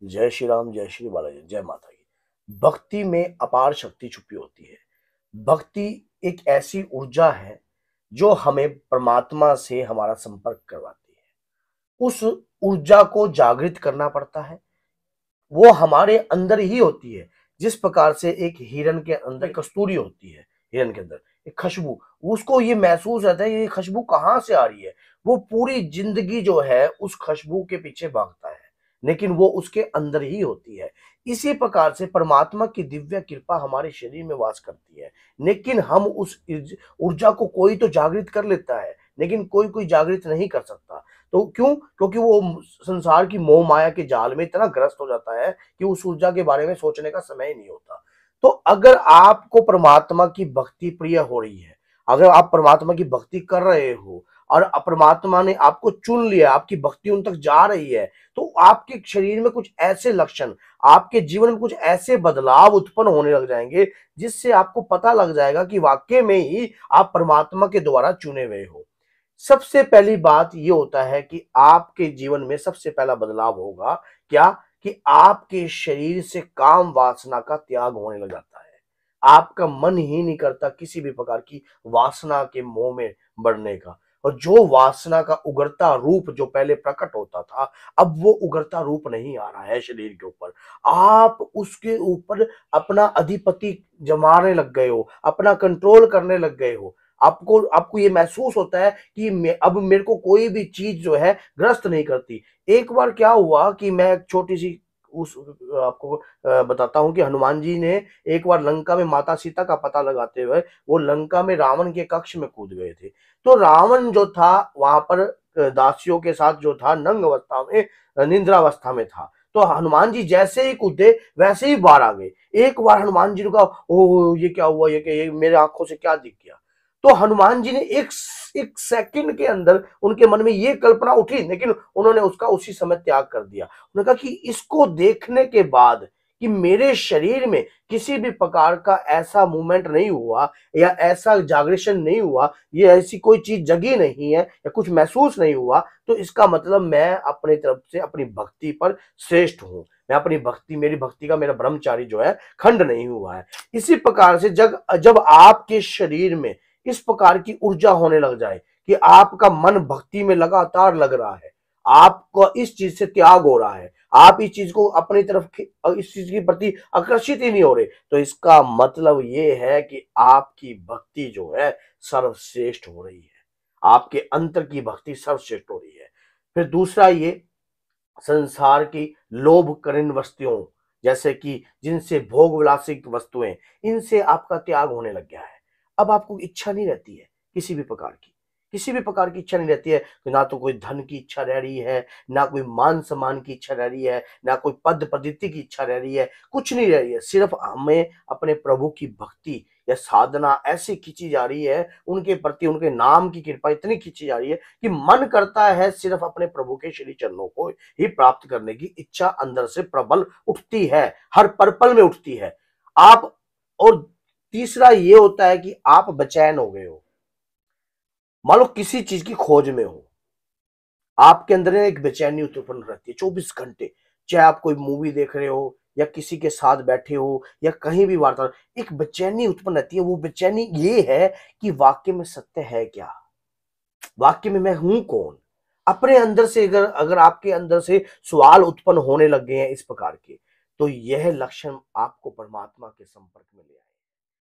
जय श्री राम, जय श्री बालाजी, जय माता की। भक्ति में अपार शक्ति छुपी होती है। भक्ति एक ऐसी ऊर्जा है जो हमें परमात्मा से हमारा संपर्क करवाती है। उस ऊर्जा को जागृत करना पड़ता है। वो हमारे अंदर ही होती है। जिस प्रकार से एक हिरन के अंदर कस्तूरी होती है, हिरन के अंदर एक खुशबू, उसको ये महसूस रहता है ये खुशबू कहाँ से आ रही है। वो पूरी जिंदगी जो है उस खुशबू के पीछे भागता है, लेकिन वो उसके अंदर ही होती है। इसी प्रकार से परमात्मा की दिव्य कृपा हमारे शरीर में वास करती है, लेकिन हम उस ऊर्जा को कोई तो जागृत कर लेता है, लेकिन कोई कोई जागृत नहीं कर सकता। तो क्यों? क्योंकि वो संसार की मोह माया के जाल में इतना ग्रस्त हो जाता है कि उस ऊर्जा के बारे में सोचने का समय ही नहीं होता। तो अगर आपको परमात्मा की भक्ति प्रिय हो रही है, अगर आप परमात्मा की भक्ति कर रहे हो और परमात्मा ने आपको चुन लिया, आपकी भक्ति उन तक जा रही है, तो आपके शरीर में कुछ ऐसे लक्षण, आपके जीवन में कुछ ऐसे बदलाव उत्पन्न होने लग जाएंगे जिससे आपको पता लग जाएगा कि वाकई में ही आप परमात्मा के द्वारा चुने हुए हो। सबसे पहली बात ये होता है कि आपके जीवन में सबसे पहला बदलाव होगा क्या? कि आपके शरीर से काम वासना का त्याग होने लग जाता है। आपका मन ही नहीं करता किसी भी प्रकार की वासना के मोह में बढ़ने का। और जो वासना का उगरता रूप जो पहले प्रकट होता था, अब वो उगरता रूप नहीं आ रहा है शरीर के ऊपर। आप उसके ऊपर अपना अधिपति जमाने लग गए हो, अपना कंट्रोल करने लग गए हो। आपको आपको ये महसूस होता है कि अब मेरे को कोई भी चीज जो है ग्रस्त नहीं करती। एक बार क्या हुआ कि मैं एक छोटी सी उस आपको बताता हूँ कि हनुमान जी ने एक बार लंका में माता सीता का पता लगाते हुए वो लंका में रावण के कक्ष में कूद गए थे। तो रावण जो था वहां पर दासियों के साथ जो था नंग अवस्था में, निद्रावस्था में था। तो हनुमान जी जैसे ही कूदे वैसे ही बाहर आ गए। एक बार हनुमान जी ने कहा, ओ ये क्या हुआ, ये मेरे आंखों से क्या दिख गया। तो हनुमान जी ने एक सेकंड के अंदर उनके मन में ये कल्पना उठी, लेकिन उन्होंने उसका उसी समय त्याग कर दिया। उन्होंने कहा कि इसको देखने के बाद कि मेरे शरीर में किसी भी प्रकार का ऐसा मूवमेंट नहीं हुआ या ऐसा जागृशन नहीं हुआ, ये ऐसी कोई चीज जगी नहीं है या कुछ महसूस नहीं हुआ, तो इसका मतलब मैं अपनी तरफ से अपनी भक्ति पर श्रेष्ठ हूं। मैं अपनी भक्ति, मेरी भक्ति का मेरा ब्रह्मचारी जो है खंड नहीं हुआ है। इसी प्रकार से जब जब आपके शरीर में इस प्रकार की ऊर्जा होने लग जाए कि आपका मन भक्ति में लगातार लग रहा है, आपको इस चीज से त्याग हो रहा है, आप इस चीज को अपनी तरफ इस चीज के प्रति आकर्षित ही नहीं हो रहे, तो इसका मतलब ये है कि आपकी भक्ति जो है सर्वश्रेष्ठ हो रही है। आपके अंतर की भक्ति सर्वश्रेष्ठ हो रही है। फिर दूसरा ये, संसार की लोभ करीन वस्तुओं, जैसे कि जिनसे भोग विलासिक वस्तुएं, इनसे आपका त्याग होने लग गया है। अब आपको इच्छा नहीं रहती है किसी भी प्रकार की, किसी भी प्रकार की इच्छा नहीं रहती है। ना तो कोई धन की इच्छा रह रही है, ना कोई मान सम्मान की इच्छा रह रही है, ना कोई पद प्रदिति की इच्छा रह रही है, कुछ नहीं रह रही है। सिर्फ हमें अपने प्रभु की भक्ति या साधना ऐसी खींची जा रही है, उनके प्रति उनके नाम की कृपा इतनी खींची जा रही है कि मन करता है सिर्फ अपने प्रभु के श्री चरणों को ही प्राप्त करने की इच्छा अंदर से प्रबल उठती है, हर पल में उठती है। आप, और तीसरा ये होता है कि आप बेचैन हो गए हो। मान लो किसी चीज की खोज में हो, आपके अंदर एक बेचैनी उत्पन्न रहती है 24 घंटे। चाहे आप कोई मूवी देख रहे हो या किसी के साथ बैठे हो या कहीं भी वार्ता, एक बेचैनी उत्पन्न रहती है। वो बेचैनी ये है कि वाक्य में सत्य है क्या, वाक्य में मैं हूं कौन। अपने अंदर से अगर अगर आपके अंदर से सवाल उत्पन्न होने लग गए हैं इस प्रकार के, तो यह लक्षण आपको परमात्मा के संपर्क में ले आए।